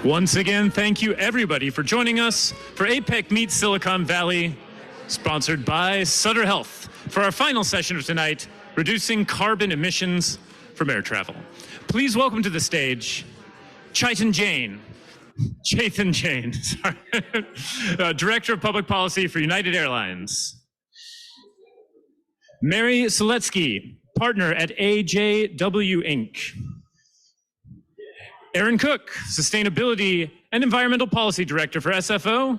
Once again, thank you everybody for joining us for APEC Meets Silicon Valley, sponsored by Sutter Health, for our final session of tonight, Reducing Carbon Emissions from Air Travel. Please welcome to the stage, Chetan Jain, Director of Public Policy for United Airlines. Mary Seletsky, Partner at AJW Inc. Aaron Cook, Sustainability and Environmental Policy Director for SFO.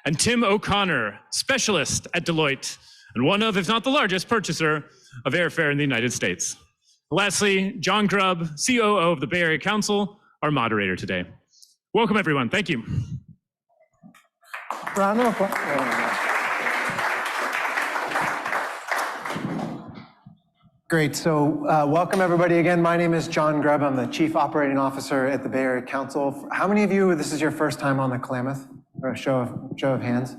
And Tim O'Connor, Specialist at Deloitte, and one of, if not the largest, purchaser of airfare in the United States. Lastly, John Grubb, COO of the Bay Area Council, our moderator today. Welcome, everyone. Thank you. Round of applause. Great. So welcome, everybody, again. My name is John Grubb. I'm the Chief Operating Officer at the Bay Area Council. How many of you, this is your first time on the Klamath? Or a show of hands?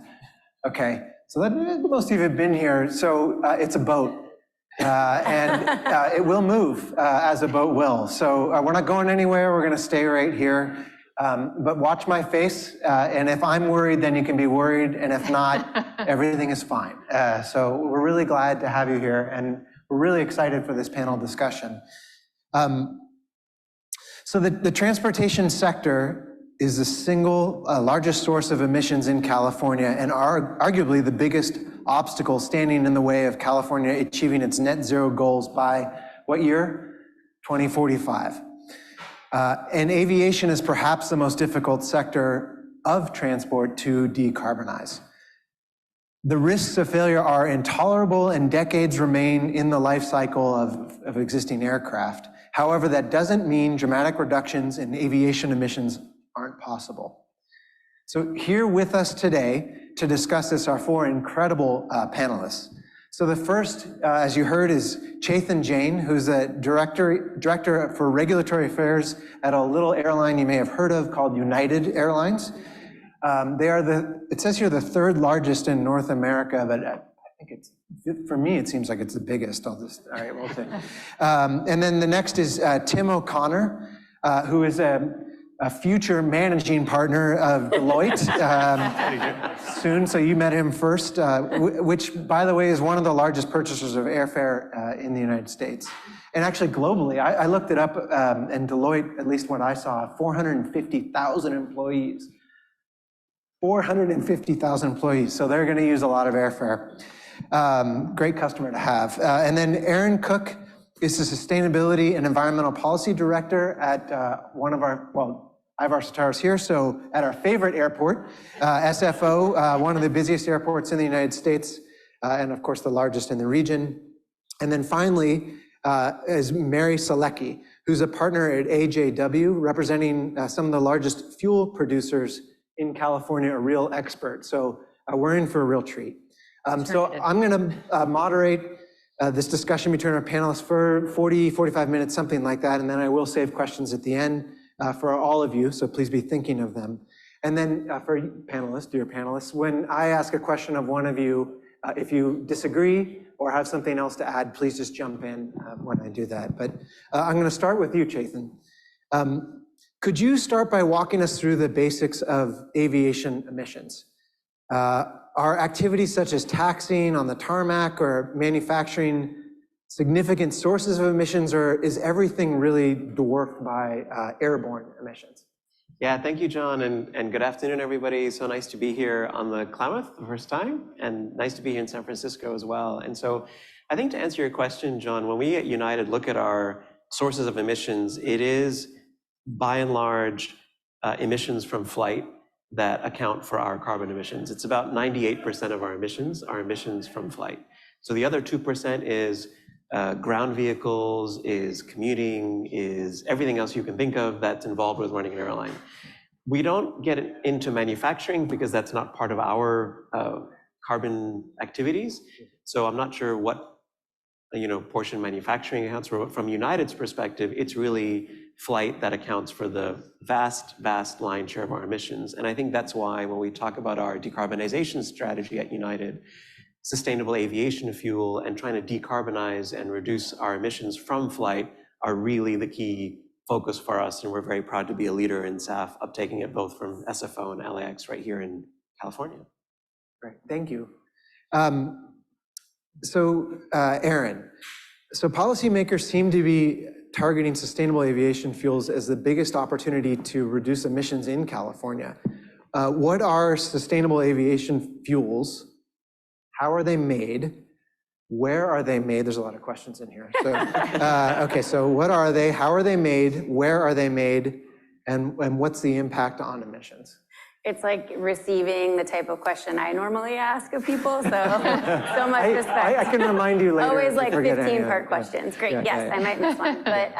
Okay. So most of you have been here. So it's a boat. And it will move as a boat will. So we're not going anywhere. We're going to stay right here. But watch my face. And if I'm worried, then you can be worried. And if not, everything is fine. So we're really glad to have you here. And we're really excited for this panel discussion. So the transportation sector is the single largest source of emissions in California and arguably the biggest obstacle standing in the way of California achieving its net zero goals by what year? 2045. And aviation is perhaps the most difficult sector of transport to decarbonize. The risks of failure are intolerable and decades remain in the life cycle of existing aircraft. However, that doesn't mean dramatic reductions in aviation emissions aren't possible. So here with us today to discuss this are four incredible panelists. So the first, as you heard, is Chetan Jain, who's a director for regulatory affairs at a little airline you may have heard of called United Airlines. They are it says here the third largest in North America, but I think for me, it seems like it's the biggest. All right, we'll see. And then the next is Tim O'Connor, who is a future managing partner of Deloitte soon. So you met him first, which, by the way, is one of the largest purchasers of airfare in the United States. And actually globally, I looked it up, and Deloitte, at least what I saw, 450,000 employees. 450,000 employees, so they're going to use a lot of airfare. Great customer to have. And then Aaron Cook is the Sustainability and Environmental Policy Director at one of our, well, I have our stars here, so at our favorite airport, SFO, one of the busiest airports in the United States, and of course the largest in the region. And then finally is Mary Seletsky, who's a partner at AJW, representing some of the largest fuel producers in California, a real expert. So we're in for a real treat. So I'm going to moderate this discussion between our panelists for 40, 45 minutes, something like that. And then I will save questions at the end for all of you. So please be thinking of them. And then for panelists, dear panelists, when I ask a question of one of you, if you disagree or have something else to add, please just jump in when I do that. But I'm going to start with you, Chetan. Could you start by walking us through the basics of aviation emissions? Are activities such as taxiing on the tarmac or manufacturing significant sources of emissions, or is everything really dwarfed by airborne emissions? Yeah, thank you, John, and good afternoon, everybody. So nice to be here on the Klamath the first time, and nice to be here in San Francisco as well. And so I think to answer your question, John, when we at United look at our sources of emissions, it is by and large emissions from flight that account for our carbon emissions. It's about 98% of our emissions are emissions from flight. So the other 2% is ground vehicles, is commuting, is everything else you can think of that's involved with running an airline. We don't get into manufacturing because that's not part of our carbon activities. So I'm not sure what portion manufacturing accounts for. From United's perspective, it's really flight that accounts for the vast lion's share of our emissions. And I think that's why when we talk about our decarbonization strategy at United, sustainable aviation fuel and trying to decarbonize and reduce our emissions from flight are really the key focus for us, and we're very proud to be a leader in SAF, uptaking it both from SFO and LAX right here in California. Great, thank you. Aaron, so policymakers seem to be targeting sustainable aviation fuels as the biggest opportunity to reduce emissions in California. What are sustainable aviation fuels? How are they made? Where are they made? There's a lot of questions in here. So, okay, so what are they? How are they made? Where are they made? And what's the impact on emissions? It's like receiving the type of question I normally ask of people, so so much respect. I can remind you later. Always like 15-part questions. Great, yes, I might miss one. But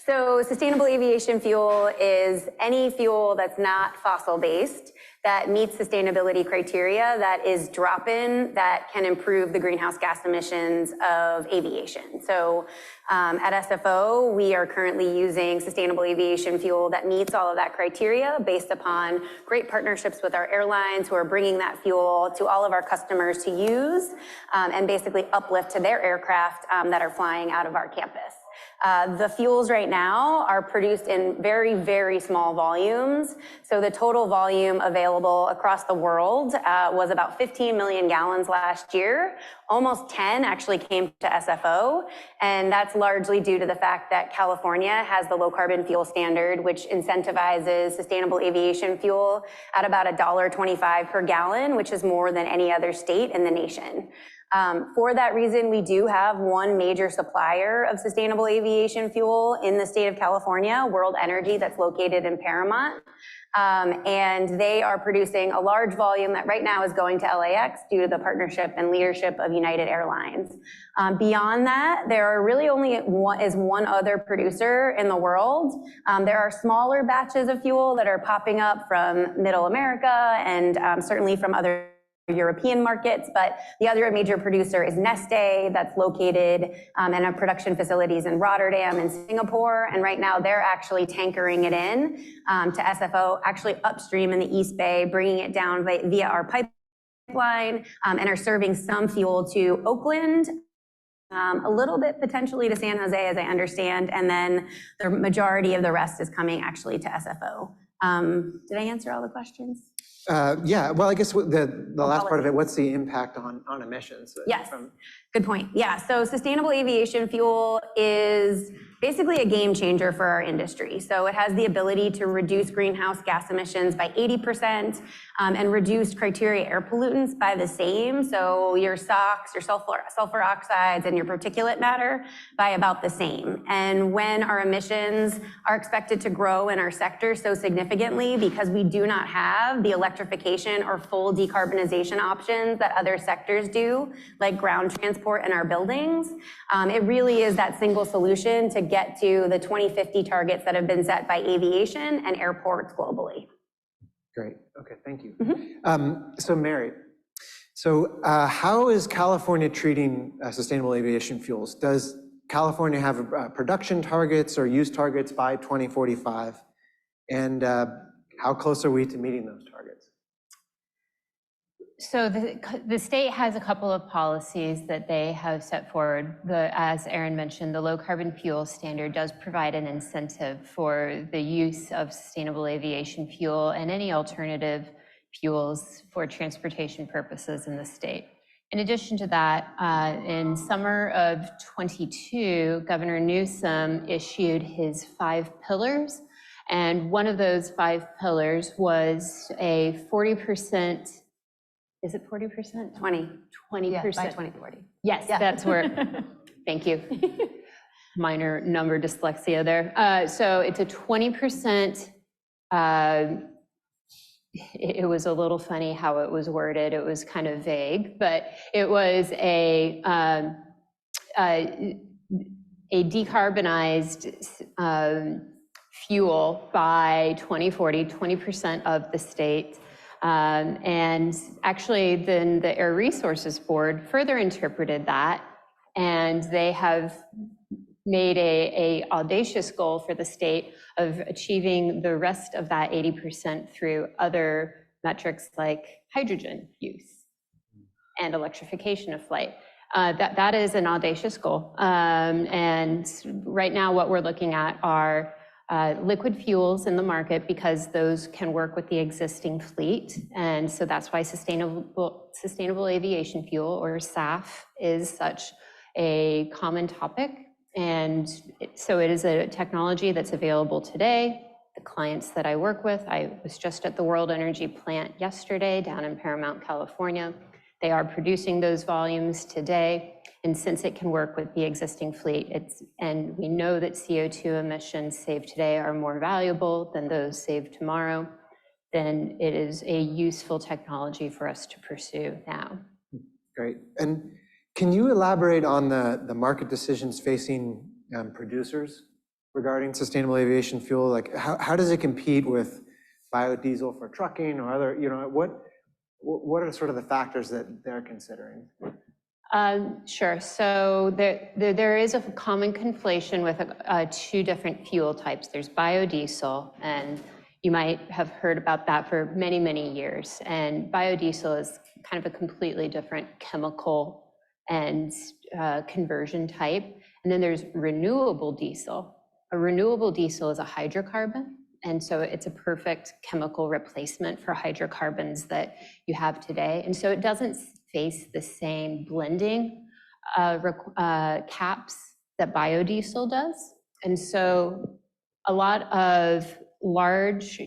so sustainable aviation fuel is any fuel that's not fossil-based, that meets sustainability criteria, that is drop-in, that can improve the greenhouse gas emissions of aviation. So at SFO, we are currently using sustainable aviation fuel that meets all of that criteria based upon great partnerships with our airlines who are bringing that fuel to all of our customers to use and basically uplift to their aircraft that are flying out of our campus. The fuels right now are produced in very, very small volumes. So the total volume available across the world was about 15 million gallons last year. Almost 10 actually came to SFO. And that's largely due to the fact that California has the low carbon fuel standard, which incentivizes sustainable aviation fuel at about $1.25 per gallon, which is more than any other state in the nation. For that reason, we do have one major supplier of sustainable aviation fuel in the state of California, World Energy, that's located in Paramount. And they are producing a large volume that right now is going to LAX due to the partnership and leadership of United Airlines. Beyond that, there are really only one other producer in the world. There are smaller batches of fuel that are popping up from Middle America and certainly from other European markets, but the other major producer is Neste, that's located in our production facilities in Rotterdam and Singapore. And right now they're actually tankering it in to SFO, actually upstream in the East Bay, bringing it down via our pipeline and are serving some fuel to Oakland, a little bit potentially to San Jose, as I understand. And then the majority of the rest is coming actually to SFO. Did I answer all the questions? Yeah, well, I guess the last part of it, what's the impact on emissions? Yes, good point. Yeah, so sustainable aviation fuel is basically a game changer for our industry. So it has the ability to reduce greenhouse gas emissions by 80% and reduce criteria air pollutants by the same. So your SOx, your sulfur oxides, and your particulate matter by about the same. And when our emissions are expected to grow in our sector so significantly because we do not have the electrification or full decarbonization options that other sectors do, like ground transport in our buildings, it really is that single solution to get to the 2050 targets that have been set by aviation and airports globally. Great. Okay, thank you. So Mary, how is California treating sustainable aviation fuels? Does California have production targets or use targets by 2045? And how close are we to meeting those targets? So the state has a couple of policies that they have set forward. As Aaron mentioned, the low carbon fuel standard does provide an incentive for the use of sustainable aviation fuel and any alternative fuels for transportation purposes in the state. In addition to that, in summer of 22, Governor Newsom issued his 5 pillars. And one of those 5 pillars was a 40%. Is it 40%? 20%. Yeah, by 2040. Yes, yeah. That's where, thank you. Minor number dyslexia there. So it's a 20%, it was a little funny how it was worded. It was kind of vague, but it was a decarbonized fuel by 2040, 20% of the state. And actually then the Air Resources Board further interpreted that, and they have made a audacious goal for the state of achieving the rest of that 80% through other metrics like hydrogen use and electrification of flight. That is an audacious goal. And right now what we're looking at are liquid fuels in the market because those can work with the existing fleet. And so that's why sustainable aviation fuel, or SAF, is such a common topic. And so it is a technology that's available today. The clients that I work with, I was just at the World Energy plant yesterday down in Paramount, California. They are producing those volumes today. And since it can work with the existing fleet, and we know that CO2 emissions saved today are more valuable than those saved tomorrow, then it is a useful technology for us to pursue now. Great. And can you elaborate on the market decisions facing producers regarding sustainable aviation fuel? Like how does it compete with biodiesel for trucking or other, what are sort of the factors that they're considering? Sure. So there is a common conflation with two different fuel types. There's biodiesel, and you might have heard about that for many, many years. And biodiesel is kind of a completely different chemical and conversion type. And then there's renewable diesel. A renewable diesel is a hydrocarbon. And so it's a perfect chemical replacement for hydrocarbons that you have today. And so it doesn't face the same blending caps that biodiesel does. And so a lot of large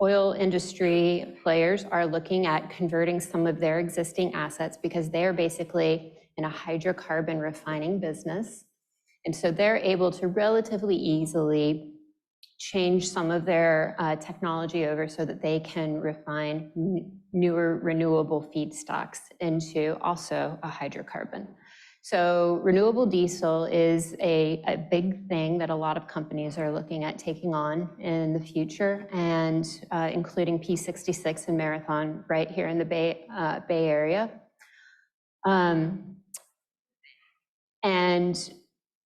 oil industry players are looking at converting some of their existing assets because they're basically in a hydrocarbon refining business. And so they're able to relatively easily change some of their technology over so that they can refine newer renewable feedstocks into also a hydrocarbon. So renewable diesel is a big thing that a lot of companies are looking at taking on in the future, and including P66 and Marathon right here in the Bay Area. And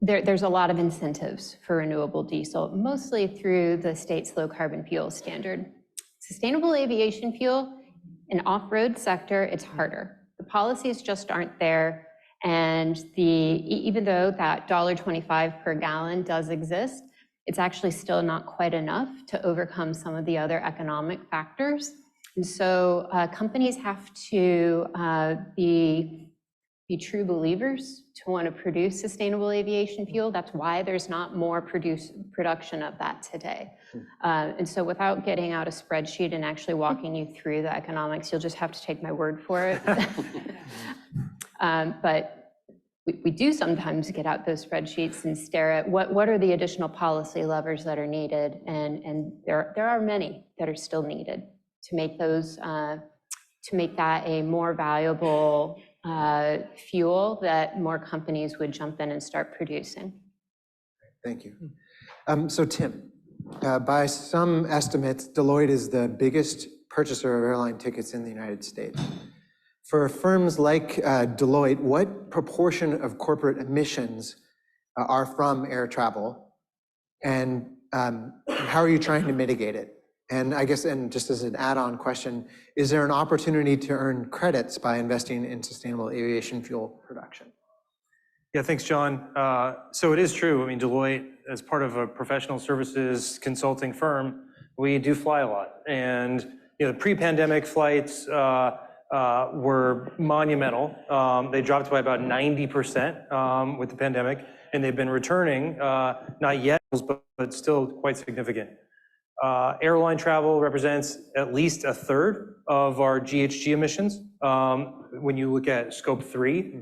there's a lot of incentives for renewable diesel, mostly through the state's low carbon fuel standard. Sustainable aviation fuel, in off-road sector, it's harder. The policies just aren't there. And even though that $1.25 per gallon does exist, it's actually still not quite enough to overcome some of the other economic factors. And so companies have to be true believers to want to produce sustainable aviation fuel. That's why there's not more production of that today. And so without getting out a spreadsheet and actually walking you through the economics, you'll just have to take my word for it. But we do sometimes get out those spreadsheets and stare at what are the additional policy levers that are needed, and there are many that are still needed to make those to make that a more valuable fuel that more companies would jump in and start producing. Thank you. So Tim, by some estimates, Deloitte is the biggest purchaser of airline tickets in the United States. For firms like Deloitte, what proportion of corporate emissions are from air travel, and how are you trying to mitigate it? And I guess, and just as an add-on question, is there an opportunity to earn credits by investing in sustainable aviation fuel production? Yeah, thanks, John. So it is true. I mean, Deloitte, as part of a professional services consulting firm, we do fly a lot. And the pre-pandemic flights were monumental. They dropped by about 90% with the pandemic, and they've been returning, not yet, but still quite significant. Airline travel represents at least a third of our GHG emissions. When you look at scope 3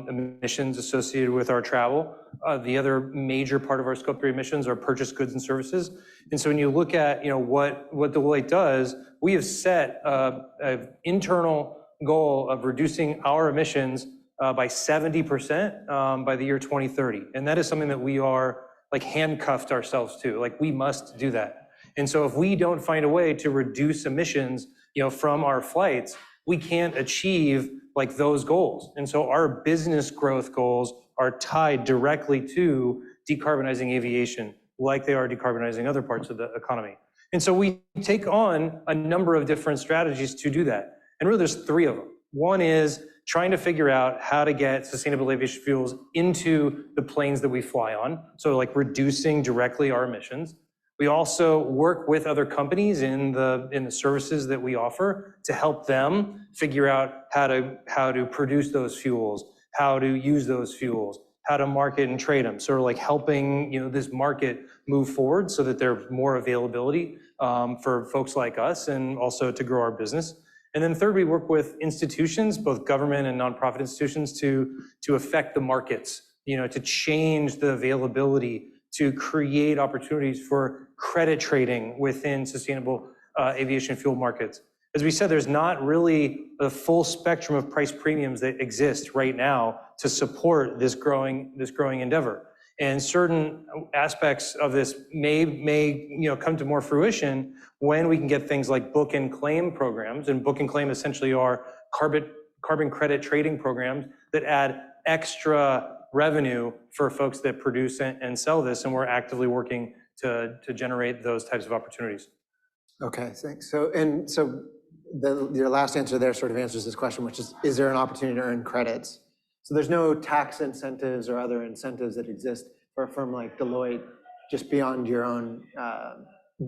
emissions associated with our travel, the other major part of our scope 3 emissions are purchased goods and services. And so when you look at what Deloitte does, we have set an internal goal of reducing our emissions by 70% by the year 2030. And that is something that we are like handcuffed ourselves to. Like, we must do that. And so if we don't find a way to reduce emissions, from our flights, we can't achieve like those goals. And so our business growth goals are tied directly to decarbonizing aviation, like they are decarbonizing other parts of the economy. And so we take on a number of different strategies to do that. And really there's 3 of them. One is trying to figure out how to get sustainable aviation fuels into the planes that we fly on, so like reducing directly our emissions. We also work with other companies in the services that we offer to help them figure out how to produce those fuels, how to use those fuels, how to market and trade them. Sort of like helping this market move forward so that there's more availability for folks like us and also to grow our business. And then third, we work with institutions, both government and nonprofit institutions, to affect the markets, to change the availability, to create opportunities for credit trading within sustainable aviation fuel markets. As we said, there's not really a full spectrum of price premiums that exist right now to support this growing endeavor. And certain aspects of this may come to more fruition when we can get things like book and claim programs. And book and claim essentially are carbon credit trading programs that add extra revenue for folks that produce and sell this. And we're actively working to generate those types of opportunities. Okay, thanks. So your last answer there sort of answers this question, which is there an opportunity to earn credits? So there's no tax incentives or other incentives that exist for a firm like Deloitte, just beyond your own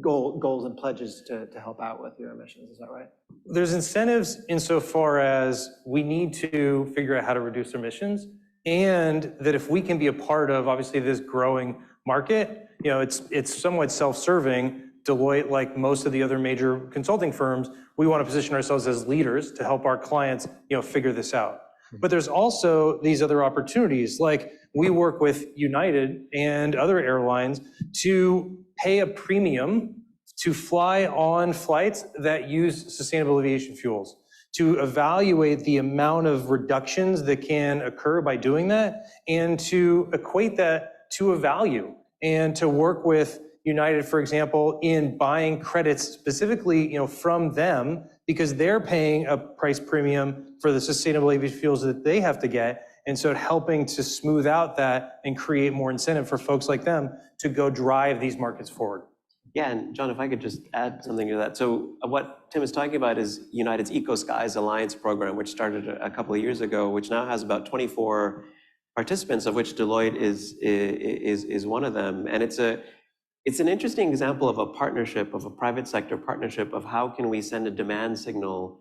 goals and pledges to help out with your emissions, is that right? There's incentives insofar as we need to figure out how to reduce emissions, and that if we can be a part of, obviously, this growing market, it's somewhat self-serving. Deloitte, like most of the other major consulting firms, we want to position ourselves as leaders to help our clients, figure this out. But there's also these other opportunities, like we work with United and other airlines to pay a premium to fly on flights that use sustainable aviation fuels, to evaluate the amount of reductions that can occur by doing that, and to equate that to a value, and to work with United, for example, in buying credits specifically, from them, because they're paying a price premium for the sustainable aviation fuels that they have to get. And so helping to smooth out that and create more incentive for folks like them to go drive these markets forward. Yeah, and John, if I could just add something to that. So what Tim is talking about is United's Eco Skies Alliance program, which started a couple of years ago, which now has about 24 participants, of which Deloitte is one of them. And it's an interesting example of a partnership, of a private sector partnership, of how can we send a demand signal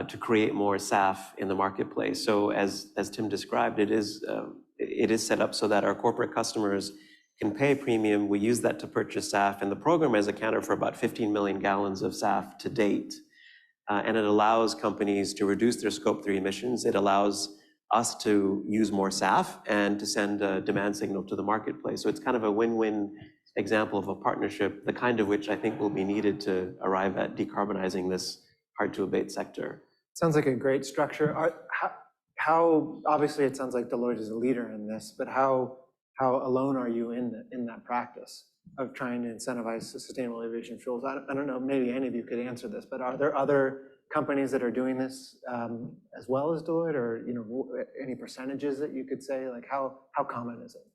to create more SAF in the marketplace. So as Tim described, it is set up so that our corporate customers can pay a premium. We use that to purchase SAF, and the program has accounted for about 15 million gallons of SAF to date. And it allows companies to reduce their Scope 3 emissions. It allows us to use more SAF and to send a demand signal to the marketplace. So it's kind of a win-win example of a partnership, the kind of which I think will be needed to arrive at decarbonizing this hard-to-abate sector. Sounds like a great structure. How obviously it sounds like Deloitte is a leader in this, but how alone are you in that practice of trying to incentivize sustainable aviation fuels? I don't know, maybe any of you could answer this, but are there other companies that are doing this as well as Deloitte, or any percentages that you could say? Like how common is it?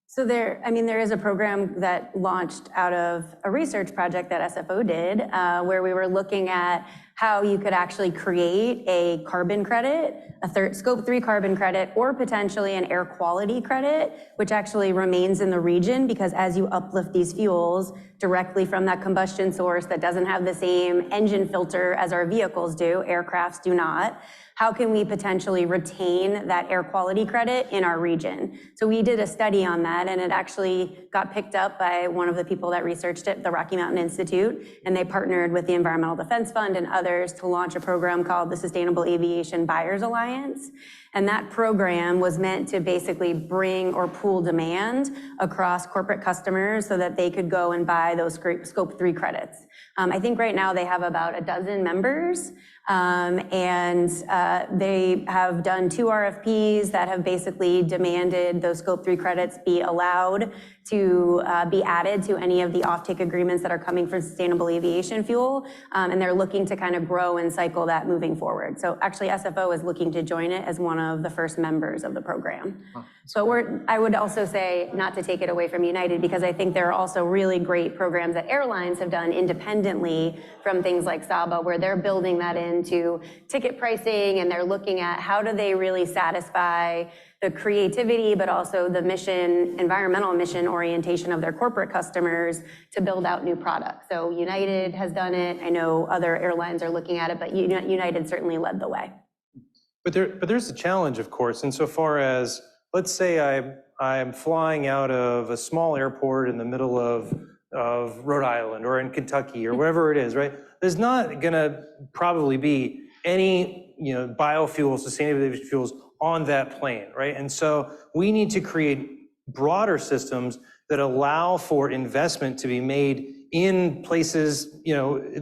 So there is a program that launched out of a research project that SFO did, where we were looking at how you could actually create a carbon credit, a Scope 3 carbon credit, or potentially an air quality credit, which actually remains in the region, because as you uplift these fuels directly from that combustion source that doesn't have the same engine filter as our vehicles do, aircrafts do not, how can we potentially retain that air quality credit in our region? So we did a study on that, and it actually got picked up by one of the people that researched it, the Rocky Mountain Institute, and they partnered with the Environmental Defense Fund and others to launch a program called the Sustainable Aviation Buyers Alliance. And that program was meant to basically bring or pool demand across corporate customers so that they could go and buy those Scope 3 credits. I think right now they have about a dozen members, and they have done 2 RFPs that have basically demanded those Scope 3 credits be allowed to be added to any of the offtake agreements that are coming from sustainable aviation fuel. And they're looking to kind of grow and cycle that moving forward. So actually SFO is looking to join it as one of the first members of the program. So I would also say, not to take it away from United, because I think there are also really great programs that airlines have done independently from things like SABA, where they're building that into ticket pricing, and they're looking at how do they really satisfy the creativity, but also the environmental mission orientation of their corporate customers to build out new products. So United has done it. I know other airlines are looking at it, but United certainly led the way. But there's a challenge, of course, insofar as, let's say I'm flying out of a small airport in the middle of Rhode Island or in Kentucky or wherever it is, right? There's not gonna probably be any, biofuel, sustainable aviation fuels on that plane, right? And so we need to create broader systems that allow for investment to be made in places,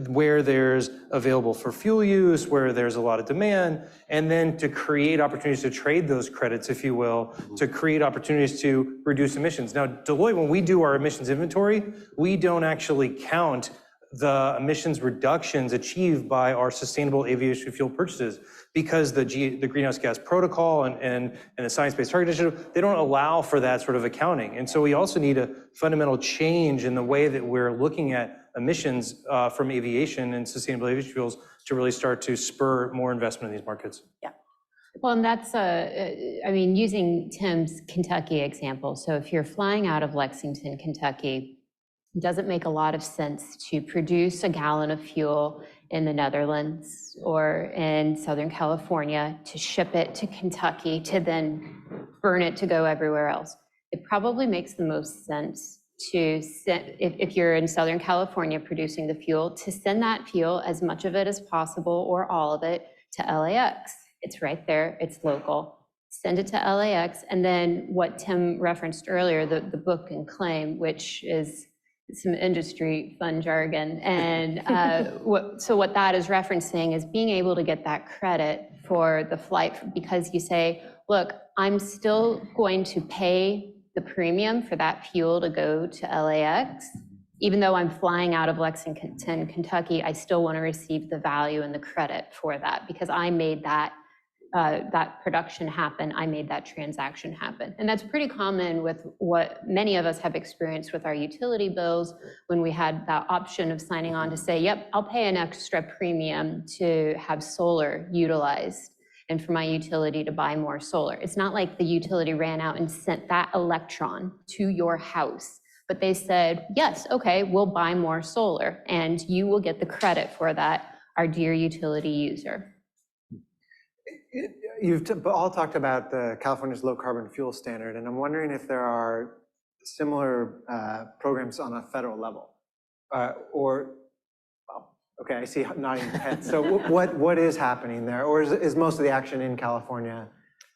where there's available for fuel use, where there's a lot of demand, and then to create opportunities to trade those credits, if you will, to create opportunities to reduce emissions. Now, Deloitte, when we do our emissions inventory, we don't actually count the emissions reductions achieved by our sustainable aviation fuel purchases, because the greenhouse gas protocol and the science-based target initiative, they don't allow for that sort of accounting. And so we also need a fundamental change in the way that we're looking at emissions from aviation and sustainable aviation fuels to really start to spur more investment in these markets. Yeah. Well, and that's, using Tim's Kentucky example. So if you're flying out of Lexington, Kentucky, it doesn't make a lot of sense to produce a gallon of fuel in the Netherlands or in Southern California, to ship it to Kentucky, to then burn it to go everywhere else. It probably makes the most sense to send, if you're in Southern California producing the fuel, to send that fuel, as much of it as possible or all of it, to LAX. It's right there, it's local. Send it to LAX, and then what Tim referenced earlier, the book and claim, which is some industry fun jargon. And what that is referencing is being able to get that credit for the flight, because you say, look, I'm still going to pay the premium for that fuel to go to LAX. Even though I'm flying out of Lexington, Kentucky, I still want to receive the value and the credit for that, because I made that production happen, I made that transaction happen. And that's pretty common with what many of us have experienced with our utility bills, when we had that option of signing on to say, yep, I'll pay an extra premium to have solar utilized and for my utility to buy more solar. It's not like the utility ran out and sent that electron to your house, but they said, yes, okay, we'll buy more solar and you will get the credit for that, our dear utility user. You've all talked about the California's low carbon fuel standard, and I'm wondering if there are similar programs on a federal level, okay, I see nodding heads. So what is happening there, or is most of the action in California,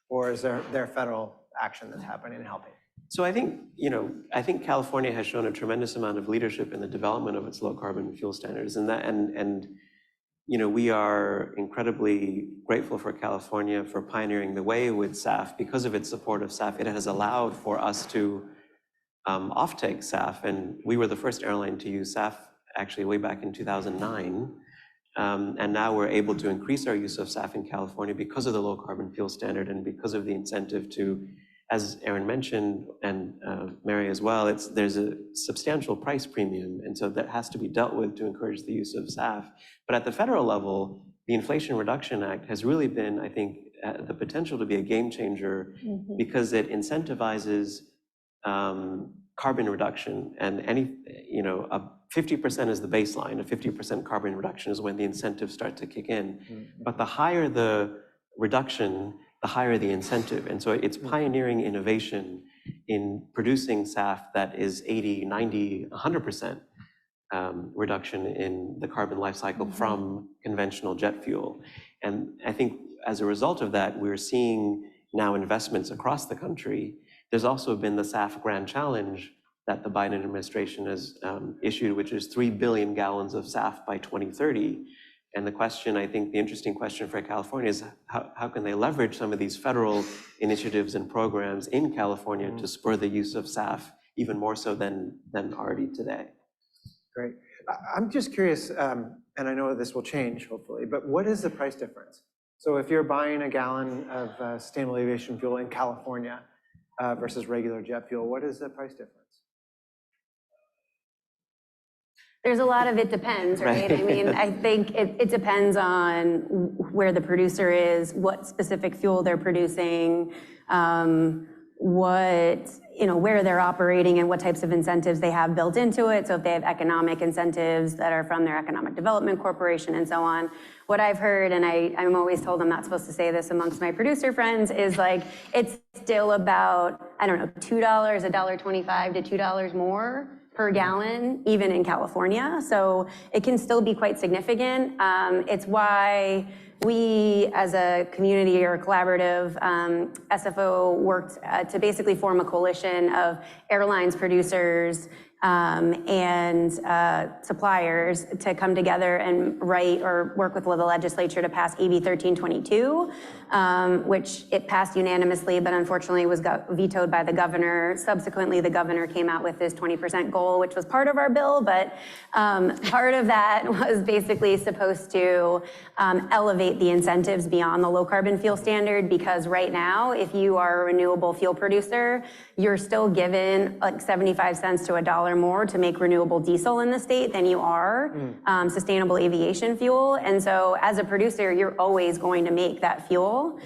or is there federal action that's happening and helping? So I think California has shown a tremendous amount of leadership in the development of its low carbon fuel standards, and we are incredibly grateful for California for pioneering the way with SAF. Because of its support of SAF, it has allowed for us to offtake SAF, and we were the first airline to use SAF actually way back in 2009. And now we're able to increase our use of SAF in California because of the low carbon fuel standard and because of the incentive to, as Aaron mentioned, and Mary as well, there's a substantial price premium, and so that has to be dealt with to encourage the use of SAF. But at the federal level, the Inflation Reduction Act has really been, I think, the potential to be a game changer, because it incentivizes carbon reduction, and 50% is the baseline. A 50% carbon reduction is when the incentives start to kick in. But the higher the reduction, the higher the incentive. And so it's pioneering innovation in producing SAF that is 80, 90, 100% reduction in the carbon life cycle from conventional jet fuel. And I think as a result of that, we're seeing now investments across the country. There's also been the SAF Grand Challenge that the Biden administration has issued, which is 3 billion gallons of SAF by 2030. And the question, I think the interesting question for California is how can they leverage some of these federal initiatives and programs in California to spur the use of SAF even more so than already today. Great. I'm just curious, and I know this will change hopefully, but what is the price difference? So if you're buying a gallon of sustainable aviation fuel in California versus regular jet fuel, what is the price difference? There's a lot of it depends, right? I mean, I think it depends on where the producer is, what specific fuel they're producing, where they're operating and what types of incentives they have built into it. So if they have economic incentives that are from their economic development corporation and so on. What I've heard, and I'm always told I'm not supposed to say this amongst my producer friends, is like, it's still about, I don't know, $2, $1.25 to $2 more per gallon, even in California. So it can still be quite significant. It's why we, as a community or collaborative, SFO worked to basically form a coalition of airlines, producers, and suppliers to come together and write or work with the legislature to pass AB 1322, which it passed unanimously, but unfortunately was vetoed by the governor. Subsequently, the governor came out with his 20% goal, which was part of our bill, but part of that was basically supposed to elevate the incentives beyond the low carbon fuel standard, because right now, if you are a renewable fuel producer, you're still given like 75 cents to $1 more to make renewable diesel in the state than you are sustainable aviation fuel. And so as a producer, you're always going to make that fuel,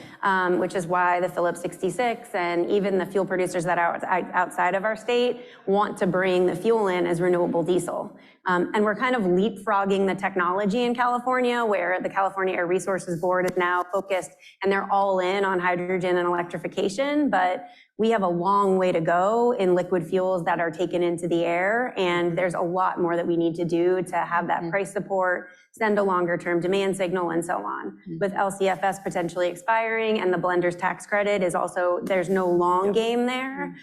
which is why the Phillips 66 and even the fuel producers that are outside of our state want to bring the fuel in as renewable diesel. And we're kind of leapfrogging the technology in California, where the California Air Resources Board is now focused, and they're all in on hydrogen and electrification, but we have a long way to go in liquid fuels that are taken into the air, and there's a lot more that we need to do to have that price support, send a longer term demand signal, and so on. With LCFS potentially expiring and the blender's tax credit is also, there's no long game there.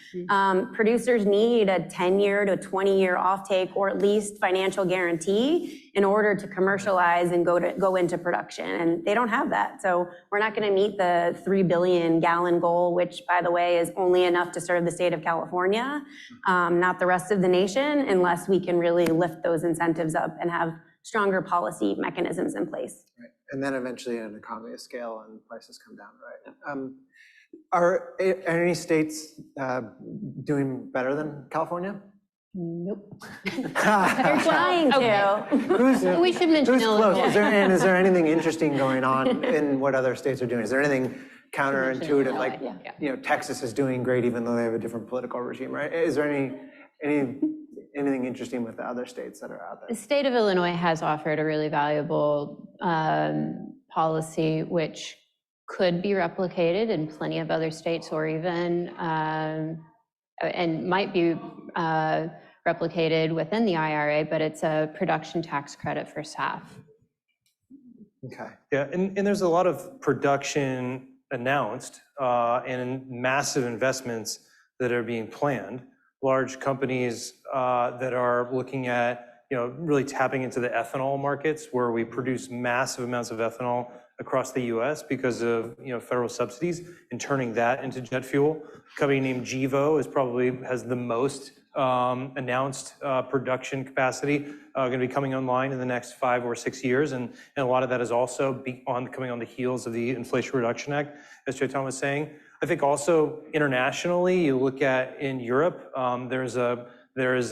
Producers need a 10-year to 20-year offtake, or at least financial guarantee, in order to commercialize and go into production, and they don't have that. So we're not going to meet the 3 billion gallon goal, which, by the way, is only enough to serve the state of California, not the rest of the nation, unless we can really lift those incentives up and have stronger policy mechanisms in place. Right. And then eventually an economy of scale and prices come down, right? Are any states doing better than California? Nope. They're trying to. We should mention who's close? Illinois. Is there anything interesting going on in what other states are doing? Is there anything counterintuitive, like Texas is doing great even though they have a different political regime, right? Is there anything interesting with the other states that are out there? The state of Illinois has offered a really valuable policy, which could be replicated in plenty of other states, or even and might be replicated within the IRA, but it's a production tax credit for SAF. Okay. Yeah, and there's a lot of production announced and massive investments that are being planned. Large companies that are looking at, really tapping into the ethanol markets, where we produce massive amounts of ethanol across the U.S. because of federal subsidies, and turning that into jet fuel. A company named Gevo has the most announced production capacity going to be coming online in the next 5 or 6 years, and a lot of that is also coming on the heels of the Inflation Reduction Act, as Chetan was saying. I think also internationally, you look at in Europe, there is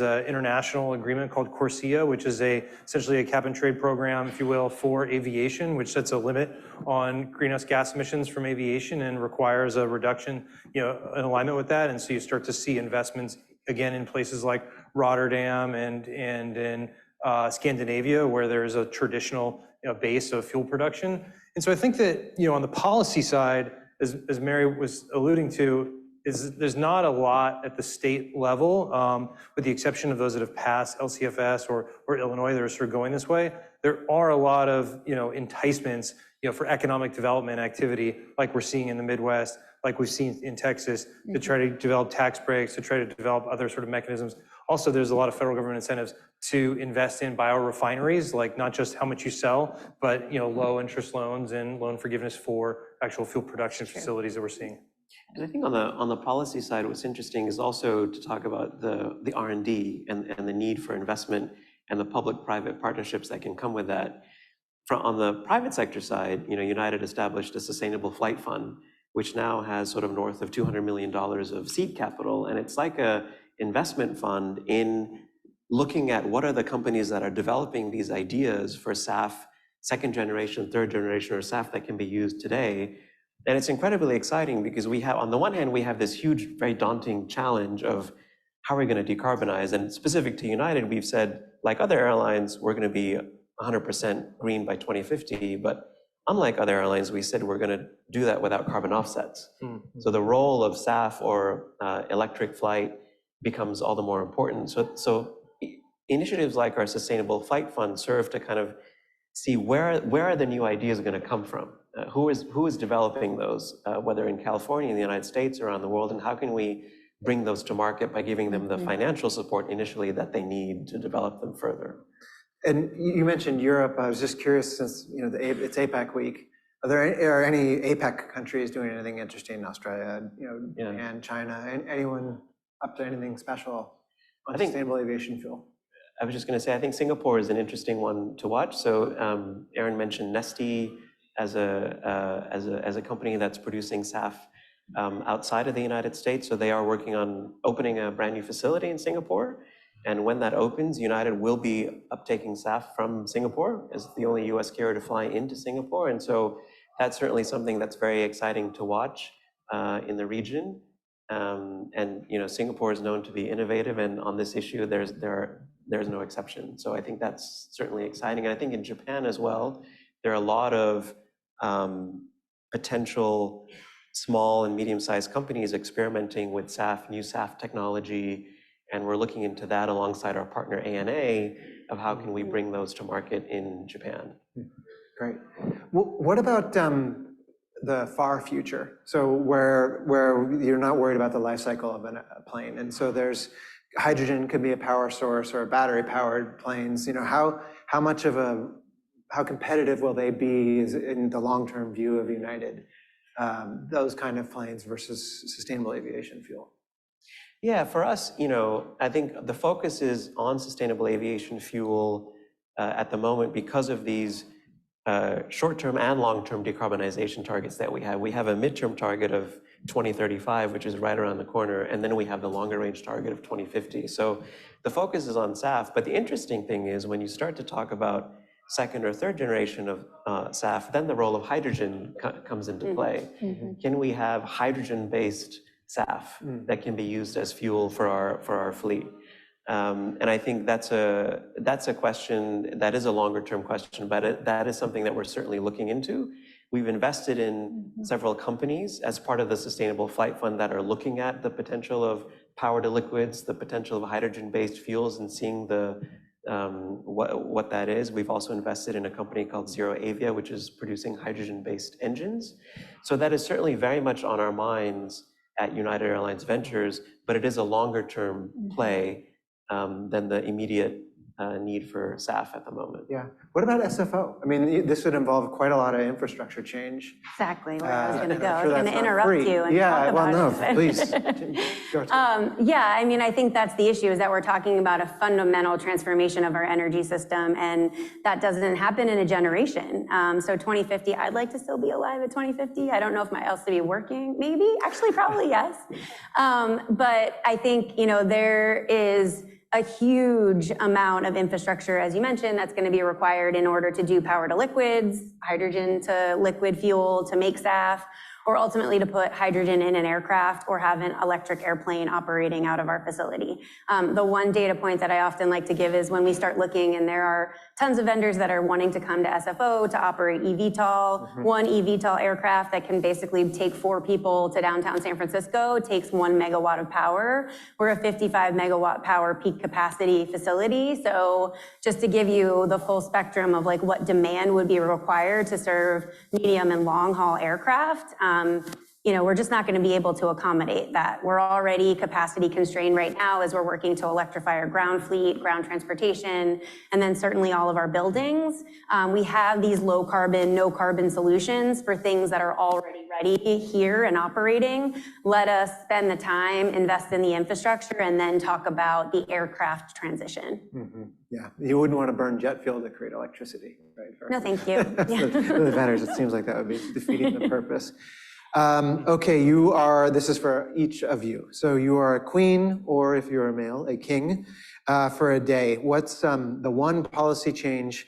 an international agreement called CORSIA, which is essentially a cap and trade program, if you will, for aviation, which sets a limit on greenhouse gas emissions from aviation and requires a reduction, in alignment with that. And so you start to see investments again in places like Rotterdam and in Scandinavia, where there's a traditional base of fuel production. And so I think that on the policy side, as Mary was alluding to, there's not a lot at the state level, with the exception of those that have passed LCFS or Illinois that are sort of going this way. There are a lot of enticements for economic development activity, like we're seeing in the Midwest, like we've seen in Texas, to try to develop tax breaks, to try to develop other sort of mechanisms. Also, there's a lot of federal government incentives to invest in biorefineries, like not just how much you sell, but low interest loans and loan forgiveness for actual fuel production facilities that we're seeing. And I think on the policy side, what's interesting is also to talk about the R&D and the need for investment and the public-private partnerships that can come with that. On the private sector side, United established a sustainable flight fund, which now has sort of north of $200 million of seed capital, and it's like a investment fund in looking at what are the companies that are developing these ideas for SAF, second generation, third generation, or SAF that can be used today. And it's incredibly exciting because we have, on the one hand, we have this huge, very daunting challenge of how are we going to decarbonize? And specific to United, we've said, like other airlines, we're going to be 100% green by 2050. But unlike other airlines, we said we're going to do that without carbon offsets. Mm-hmm. So the role of SAF or electric flight becomes all the more important. So initiatives like our Sustainable Flight Fund serve to kind of see where are the new ideas going to come from? Who is developing those, whether in California, in the United States, or around the world, and how can we bring those to market by giving them the financial support initially that they need to develop them further? And you mentioned Europe. I was just curious, since it's APEC week. Are any APEC countries doing anything interesting in Australia? And China. Anyone up to anything special on sustainable aviation fuel? I was just going to say, I think Singapore is an interesting one to watch. So Aaron mentioned Neste as a company that's producing SAF outside of the United States. So they are working on opening a brand new facility in Singapore. And when that opens, United will be uptaking SAF from Singapore as the only US carrier to fly into Singapore. And so that's certainly something that's very exciting to watch in the region. And Singapore is known to be innovative, and on this issue, there's no exception. So I think that's certainly exciting. And I think in Japan as well, there are a lot of potential small and medium-sized companies experimenting with SAF, new SAF technology, and we're looking into that alongside our partner ANA of how can we bring those to market in Japan. Great. Well, what about the far future? So where you're not worried about the life cycle of a plane, and so there's hydrogen could be a power source, or battery-powered planes. How competitive will they be in the long-term view of United? Those kind of planes versus sustainable aviation fuel. Yeah, for us, I think the focus is on sustainable aviation fuel at the moment because of these short-term and long-term decarbonization targets that we have. We have a midterm target of 2035, which is right around the corner, and then we have the longer-range target of 2050. So the focus is on SAF, but the interesting thing is when you start to talk about second or third generation of SAF, then the role of hydrogen comes into play. Mm-hmm. Can we have hydrogen-based SAF that can be used as fuel for our fleet? And I think that's a question that is a longer-term question, but that is something that we're certainly looking into. We've invested in several companies as part of the Sustainable Flight Fund that are looking at the potential of power to liquids, the potential of hydrogen-based fuels, and seeing what that is. We've also invested in a company called Zero Avia, which is producing hydrogen-based engines. So that is certainly very much on our minds at United Airlines Ventures, but it is a longer-term play than the immediate need for SAF at the moment. Yeah. What about SFO? I mean, this would involve quite a lot of infrastructure change. Exactly where I was going to go. I was going to interrupt you and talk about it. Please. Yeah, I mean, I think that's the issue, is that we're talking about a fundamental transformation of our energy system, and that doesn't happen in a generation. So 2050, I'd like to still be alive at 2050. I don't know if I'll still be working. Maybe, actually, probably yes. But I think, there is a huge amount of infrastructure, as you mentioned, that's going to be required in order to do power to liquids, hydrogen to liquid fuel, to make SAF, or ultimately to put hydrogen in an aircraft or have an electric airplane operating out of our facility. The one data point that I often like to give is when we start looking, and there are tons of vendors that are wanting to come to SFO to operate eVTOL. One eVTOL aircraft that can basically take 4 people to downtown San Francisco takes 1 megawatt of power. We're a 55 megawatt power peak capacity facility. So just to give you the full spectrum of what demand would be required to serve medium and long haul aircraft, we're just not going to be able to accommodate that. We're already capacity constrained right now as we're working to electrify our ground fleet, ground transportation, and then certainly all of our buildings. We have these low carbon, no carbon solutions for things that are already ready here and operating. Let us spend the time, invest in the infrastructure, and then talk about the aircraft transition. Mm-hmm. Yeah, you wouldn't want to burn jet fuel to create electricity, right? No, thank you. Yeah. The matters, it seems like that would be defeating the purpose. Okay, this is for each of you. So you are a queen, or if you're a male, a king, for a day. What's the one policy change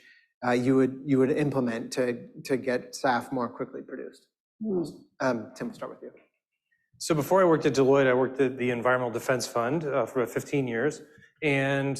you would implement to get SAF more quickly produced? Tim, we'll start with you. So before I worked at Deloitte, I worked at the Environmental Defense Fund for about 15 years. And,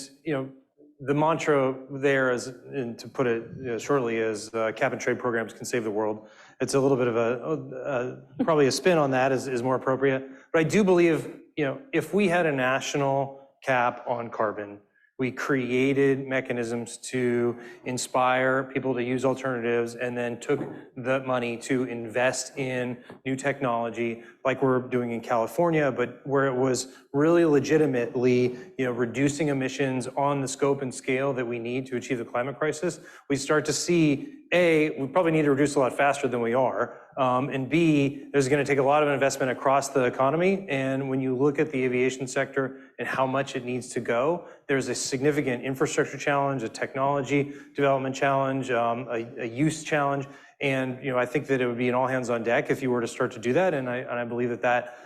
the mantra there is, and to put it shortly, is cap and trade programs can save the world. It's a little bit of probably a spin on that is more appropriate. But I do believe, if we had a national cap on carbon, we created mechanisms to inspire people to use alternatives and then took the money to invest in new technology like we're doing in California, but where it was really legitimately, reducing emissions on the scope and scale that we need to achieve the climate crisis, we start to see, A, we probably need to reduce a lot faster than we are, and B, there's going to take a lot of investment across the economy. And when you look at the aviation sector and how much it needs to go, there's a significant infrastructure challenge, a technology development challenge, a use challenge. And I think that it would be an all hands on deck if you were to start to do that. And I believe that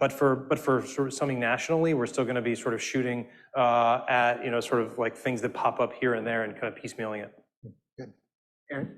but for sort of something nationally, we're still going to be sort of shooting at sort of like things that pop up here and there and kind of piecemealing it. Good, Erin.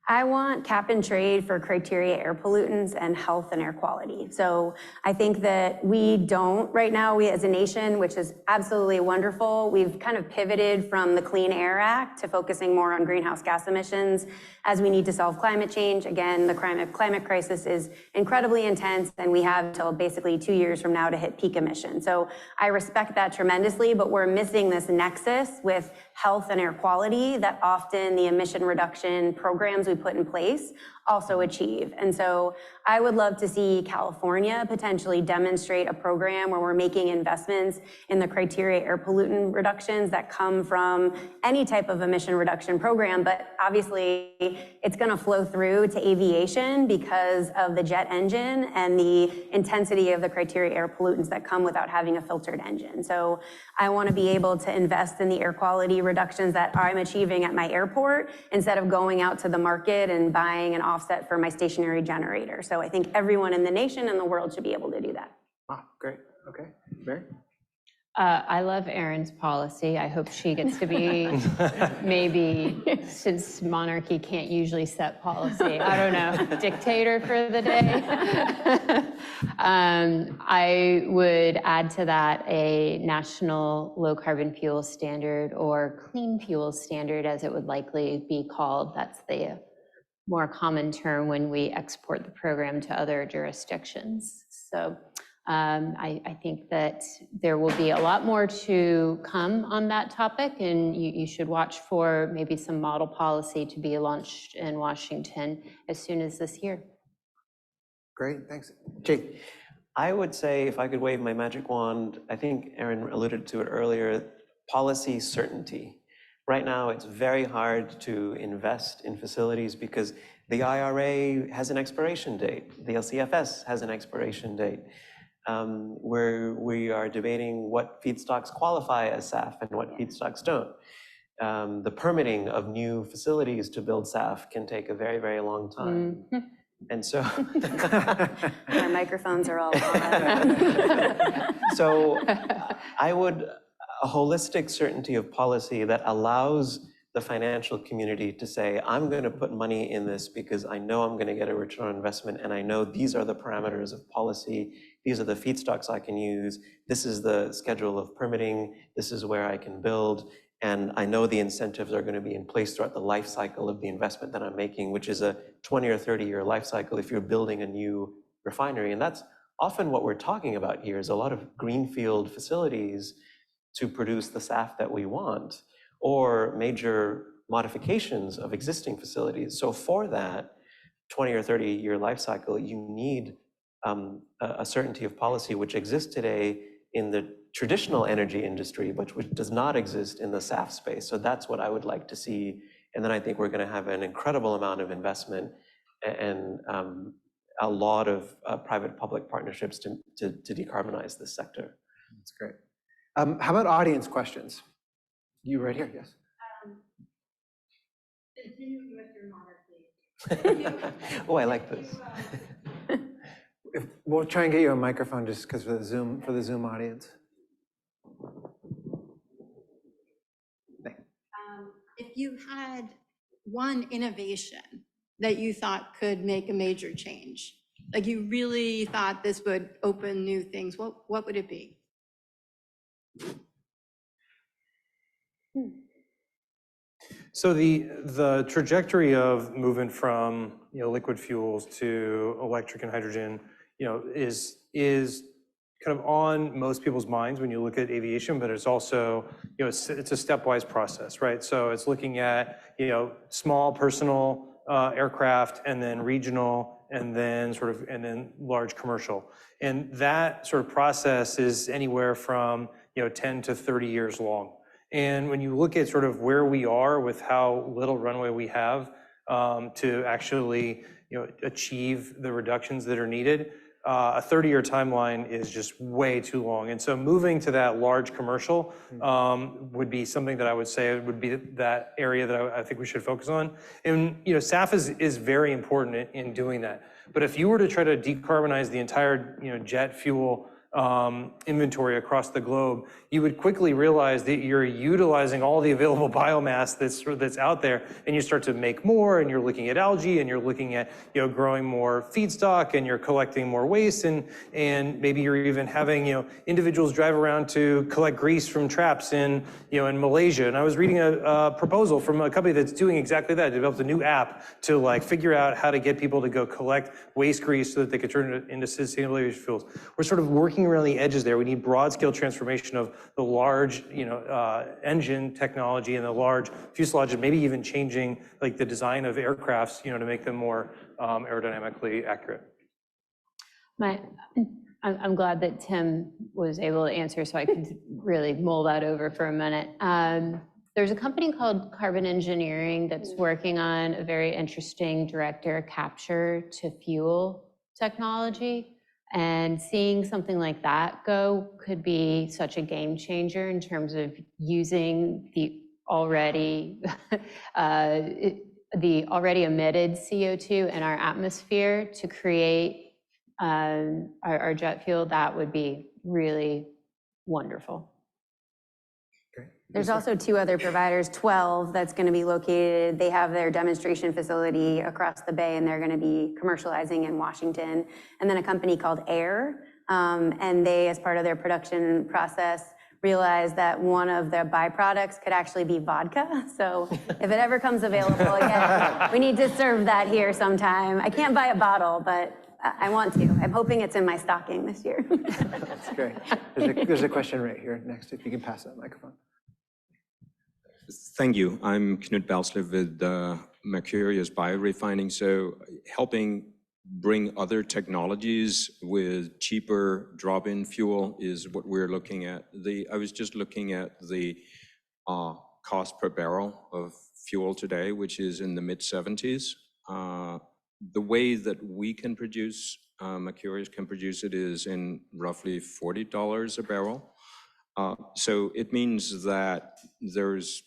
I want cap and trade for criteria air pollutants and health and air quality. So I think that we don't right now, we as a nation, which is absolutely wonderful, we've kind of pivoted from the Clean Air Act to focusing more on greenhouse gas emissions as we need to solve climate change. Again, the climate crisis is incredibly intense, and we have till basically 2 years from now to hit peak emissions. So I respect that tremendously, but we're missing this nexus with health and air quality that often the emission reduction programs we put in place also achieve. And so I would love to see California potentially demonstrate a program where we're making investments in the criteria air pollutant reductions that come from any type of emission reduction program. But obviously it's going to flow through to aviation because of the jet engine and the intensity of the criteria air pollutants that come without having a filtered engine. So I want to be able to invest in the air quality reductions that I'm achieving at my airport instead of going out to the market and buying an offset for my stationary generator. So I think everyone in the nation and the world should be able to do that. Ah, great. Okay, Mary? I love Erin's policy. I hope she gets to be maybe, since monarchy can't usually set policy, I don't know, dictator for the day. I would add to that a national low carbon fuel standard, or clean fuel standard as it would likely be called. That's the more common term when we export the program to other jurisdictions. So I think that there will be a lot more to come on that topic, and you should watch for maybe some model policy to be launched in Washington as soon as this year. Great, thanks. Jake? I would say, if I could wave my magic wand, I think Erin alluded to it earlier, policy certainty. Right now, it's very hard to invest in facilities because the IRA has an expiration date. The LCFS has an expiration date. Where we are debating what feedstocks qualify as SAF and what feedstocks don't. The permitting of new facilities to build SAF can take a very, very long time. Mm-hmm. And so our microphones are all on. So I would, a holistic certainty of policy that allows the financial community to say, I'm going to put money in this because I know I'm going to get a return on investment, and I know these are the parameters of policy, these are the feedstocks I can use, this is the schedule of permitting, this is where I can build, and I know the incentives are going to be in place throughout the life cycle of the investment that I'm making, which is a 20 or 30-year life cycle if you're building a new refinery. And that's often what we're talking about here, is a lot of greenfield facilities to produce the SAF that we want, or major modifications of existing facilities. So for that 20 or 30-year life cycle, you need a certainty of policy which exists today in the traditional energy industry, but which does not exist in the SAF space. So that's what I would like to see. And then I think we're going to have an incredible amount of investment and a lot of private-public partnerships to decarbonize this sector. That's great. How about audience questions? You right here, yes. Continuing with your model, please. Oh, I like this. We'll try and get you a microphone just because for the Zoom audience. If you had one innovation that you thought could make a major change, like you really thought this would open new things, what would it be? So the trajectory of movement from liquid fuels to electric and hydrogen is kind of on most people's minds when you look at aviation, but it's also it's a stepwise process, right? So it's looking at small personal aircraft, and then regional, and then large commercial, and that sort of process is anywhere from 10 to 30 years long. And when you look at sort of where we are with how little runway we have to actually achieve the reductions that are needed, a 30-year timeline is just way too long. And so moving to that large commercial would be something that I would say would be that area that I think we should focus on. And SAF is very important in doing that. But if you were to try to decarbonize the entire jet fuel inventory across the globe, you would quickly realize that you're utilizing all the available biomass that's out there, and you start to make more, and you're looking at algae, and you're looking at growing more feedstock, and you're collecting more waste, and maybe you're even having individuals drive around to collect grease from traps in Malaysia. And I was reading a proposal from a company that's doing exactly that. They developed a new app to figure out how to get people to go collect waste grease so that they could turn it into sustainable aviation fuels. We're sort of working around the edges there. We need broad scale transformation of the large engine technology and the large fuselage, and maybe even changing the design of aircrafts to make them more aerodynamically accurate. I'm glad that Tim was able to answer, so I could really mull that over for a minute. There's a company called Carbon Engineering that's working on a very interesting direct air capture to fuel technology. And seeing something like that go could be such a game changer in terms of using the already emitted CO2 in our atmosphere to create our jet fuel. That would be really wonderful. There's also two other providers, 12, that's going to be located. They have their demonstration facility across the bay, and they're going to be commercializing in Washington. And then a company called Air, and they, as part of their production process, realized that one of their byproducts could actually be vodka. So if it ever comes available again, we need to serve that here sometime. I can't buy a bottle, but I want to. I'm hoping it's in my stocking this year. That's great. There's a question right here next, if you can pass that microphone. Thank you. I'm Knut Balslev with Mercurius Biorefining. So helping bring other technologies with cheaper drop-in fuel is what we're looking at. I was just looking at the cost per barrel of fuel today, which is in the mid-70s. The way that we can produce, Mercurius can produce it, is in roughly $40 a barrel. So it means that there's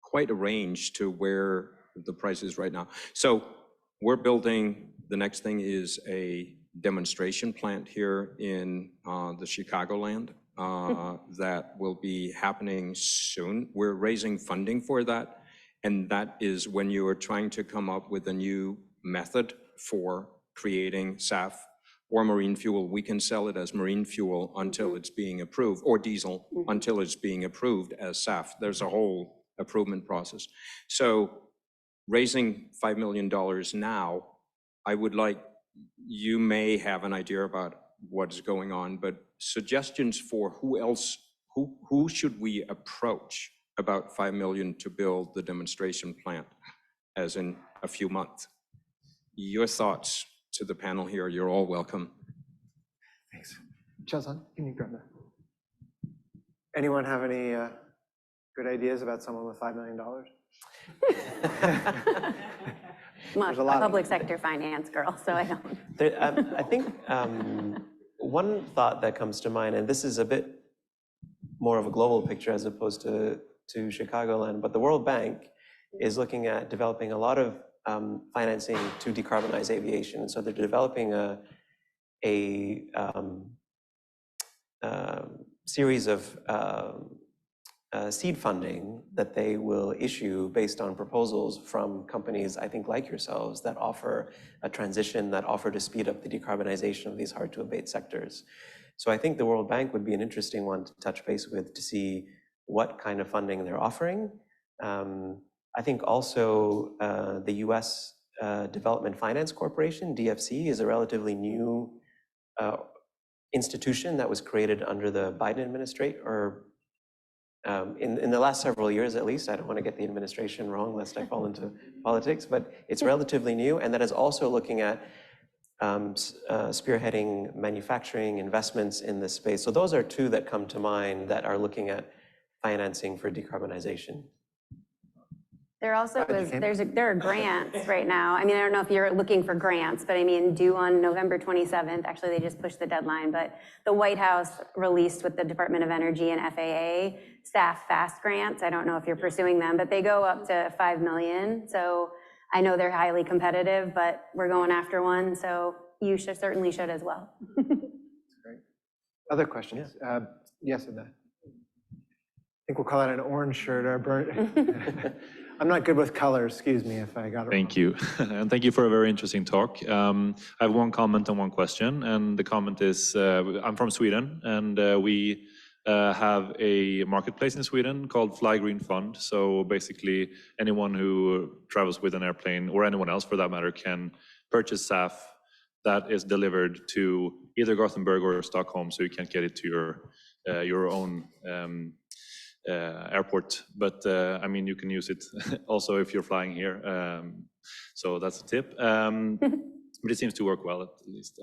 quite a range to where the price is right now. So we're building, the next thing is a demonstration plant here in the Chicagoland that will be happening soon. We're raising funding for that. And that is when you are trying to come up with a new method for creating SAF or marine fuel. We can sell it as marine fuel until it's being approved, or diesel until it's being approved as SAF. There's a whole improvement process. So raising $5 million now, I would like, you may have an idea about what's going on, but suggestions for who should we approach about $5 million to build the demonstration plant, as in a few months. Your thoughts to the panel here, you're all welcome. Thanks. Chazan, can you grab that? Anyone have any good ideas about someone with $5 million? I'm a public sector finance girl, so I don't. I think one thought that comes to mind, and this is a bit more of a global picture as opposed to Chicagoland, but the World Bank is looking at developing a lot of financing to decarbonize aviation. So they're developing a series of seed funding that they will issue based on proposals from companies, I think, like yourselves, that offer a transition, that offer to speed up the decarbonization of these hard-to-abate sectors. So I think the World Bank would be an interesting one to touch base with to see what kind of funding they're offering. I think also the US Development Finance Corporation, DFC, is a relatively new institution that was created under the Biden administration, or in the last several years at least. I don't want to get the administration wrong lest I fall into politics, but it's relatively new, and that is also looking at spearheading manufacturing investments in this space. So those are two that come to mind that are looking at financing for decarbonization. There also is, there are grants right now. I mean, I don't know if you're looking for grants, but I mean, due on November 27th, actually they just pushed the deadline, but the White House released with the Department of Energy and FAA SAF FAST grants. I don't know if you're pursuing them, but they go up to $5 million. So I know they're highly competitive, but we're going after one. So you certainly should as well. Great. Other questions? Yeah. Yes, Annette. I think we'll call it an orange shirt or a burnt. I'm not good with colors, excuse me if I got it wrong. Thank you. And thank you for a very interesting talk. I have one comment and one question. And the comment is, I'm from Sweden, and we have a marketplace in Sweden called Fly Green Fund. So basically, anyone who travels with an airplane, or anyone else for that matter, can purchase SAF that is delivered to either Gothenburg or Stockholm, so you can't get it to your own airport, but I mean, you can use it also if you're flying here. So that's a tip. But it seems to work well, at least.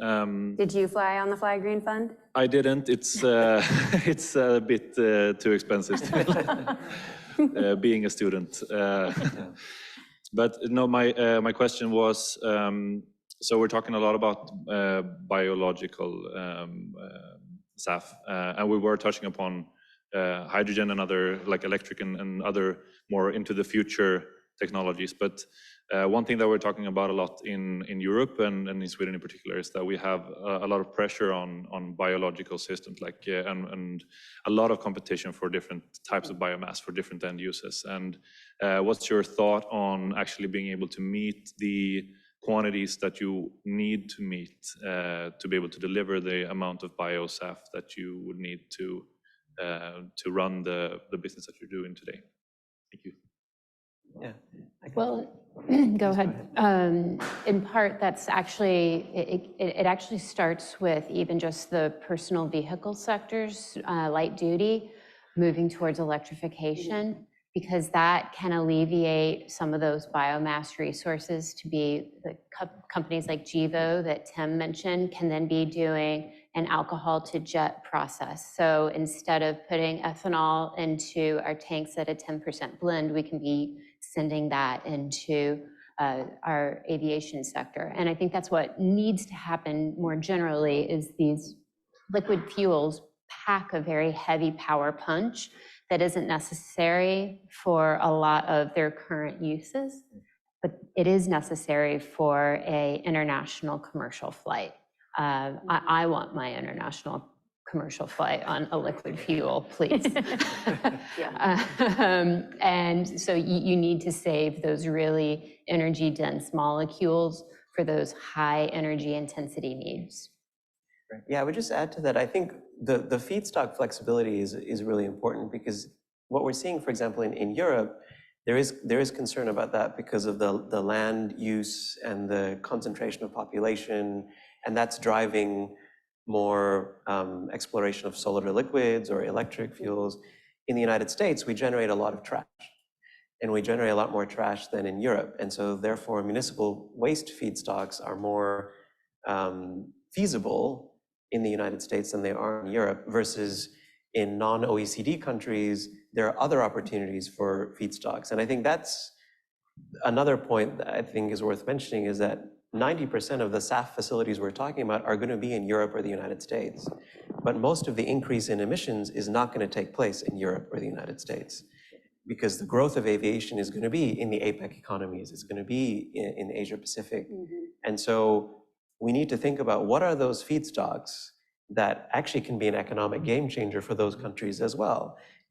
Did you fly on the Fly Green Fund? I didn't. It's it's a bit too expensive still, being a student. But no, my question was, so we're talking a lot about biological SAF, and we were touching upon hydrogen and other, like electric and other more into the future technologies. But one thing that we're talking about a lot in Europe and in Sweden in particular is that we have a lot of pressure on biological systems, like and a lot of competition for different types of biomass for different end uses. And what's your thought on actually being able to meet the quantities that you need to meet to be able to deliver the amount of bio-SAF that you would need to run the business that you're doing today? Thank you. Yeah. Well, go ahead. In part, that's actually, it actually starts with even just the personal vehicle sectors, light duty, moving towards electrification, because that can alleviate some of those biomass resources to be the companies like Gevo that Tim mentioned can then be doing an alcohol to jet process. So instead of putting ethanol into our tanks at a 10% blend, we can be sending that into our aviation sector. And I think that's what needs to happen more generally is these liquid fuels pack a very heavy power punch that isn't necessary for a lot of their current uses, but it is necessary for an international commercial flight. I want my international commercial flight on a liquid fuel, please. And so you need to save those really energy dense molecules for those high energy intensity needs. Yeah, I would just add to that. I think the feedstock flexibility is really important because what we're seeing, for example, in Europe, there is concern about that because of the land use and the concentration of population, and that's driving more exploration of solar liquids or electric fuels. In the United States, we generate a lot of trash, and we generate a lot more trash than in Europe, and so therefore municipal waste feedstocks are more feasible in the United States than they are in Europe, versus in non-OECD countries, there are other opportunities for feedstocks. And I think that's another point that I think is worth mentioning, is that 90% of the SAF facilities we're talking about are going to be in Europe or the United States. But most of the increase in emissions is not going to take place in Europe or the United States, because the growth of aviation is going to be in the APEC economies. It's going to be in Asia Pacific. And so we need to think about what are those feedstocks that actually can be an economic game changer for those countries as well.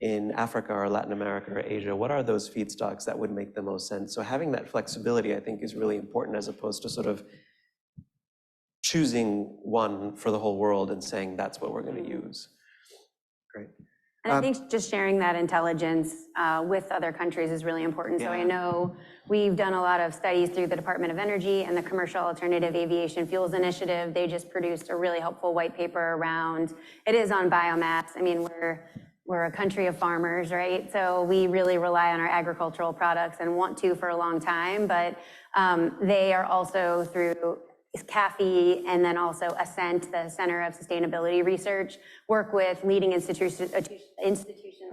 In Africa or Latin America or Asia, what are those feedstocks that would make the most sense? So having that flexibility, I think, is really important, as opposed to sort of choosing one for the whole world and saying that's what we're going to use. Great. And I think just sharing that intelligence with other countries is really important. So I know we've done a lot of studies through the Department of Energy and the Commercial Alternative Aviation Fuels Initiative. They just produced a really helpful white paper around, it is on biomass. I mean, we're a country of farmers, right? So we really rely on our agricultural products and want to for a long time, but they are also through CAFE and then also Ascent, the Center of Sustainability Research, work with leading institutions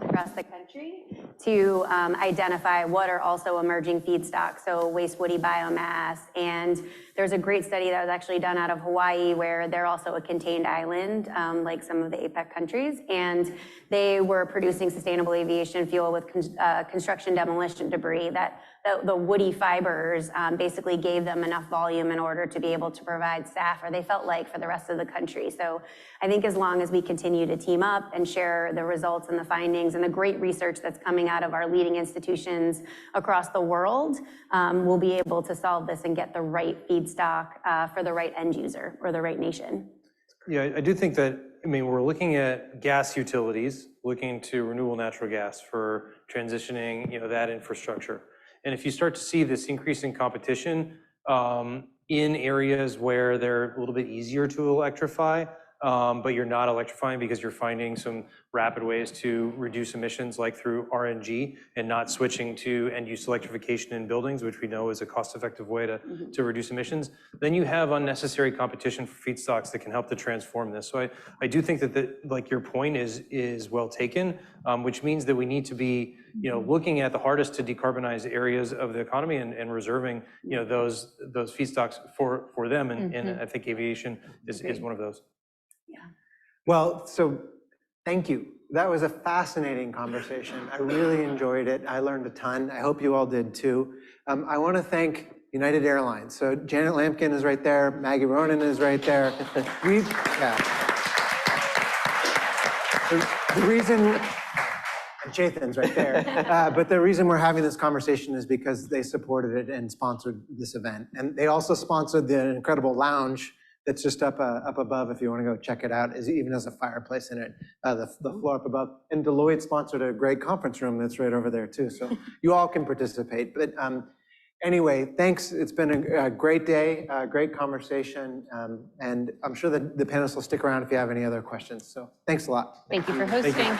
across the country to identify what are also emerging feedstocks, so waste woody biomass. And there's a great study that was actually done out of Hawaii, where they're also a contained island, like some of the APEC countries, and they were producing sustainable aviation fuel with construction demolition debris that the woody fibers basically gave them enough volume in order to be able to provide SAF, or they felt like, for the rest of the country. So I think as long as we continue to team up and share the results and the findings and the great research that's coming out of our leading institutions across the world, we'll be able to solve this and get the right feedstock for the right end user or the right nation. Yeah, I do think that, I mean, we're looking at gas utilities, looking to renewable natural gas for transitioning, that infrastructure. And if you start to see this increasing competition in areas where they're a little bit easier to electrify, but you're not electrifying because you're finding some rapid ways to reduce emissions, like through RNG, and not switching to end-use electrification in buildings, which we know is a cost-effective way to reduce emissions, then you have unnecessary competition for feedstocks that can help to transform this. So I do think that, like, your point is well taken, which means that we need to be looking at the hardest to decarbonize areas of the economy and reserving those feedstocks for them, and I think aviation is one of those. Yeah. Well, so thank you. That was a fascinating conversation. I really enjoyed it. I learned a ton. I hope you all did too. I want to thank United Airlines. So Janet Lampkin is right there. Maggie Ronan is right there. The reason, Chethan's right there. But the reason we're having this conversation is because they supported it and sponsored this event. And they also sponsored the incredible lounge that's just up above. If you want to go check it out, even has a fireplace in it, the floor up above. And Deloitte sponsored a great conference room that's right over there too. So you all can participate. But anyway, thanks. It's been a great day, a great conversation. And I'm sure that the panelists will stick around if you have any other questions. So thanks a lot. Thank you for hosting.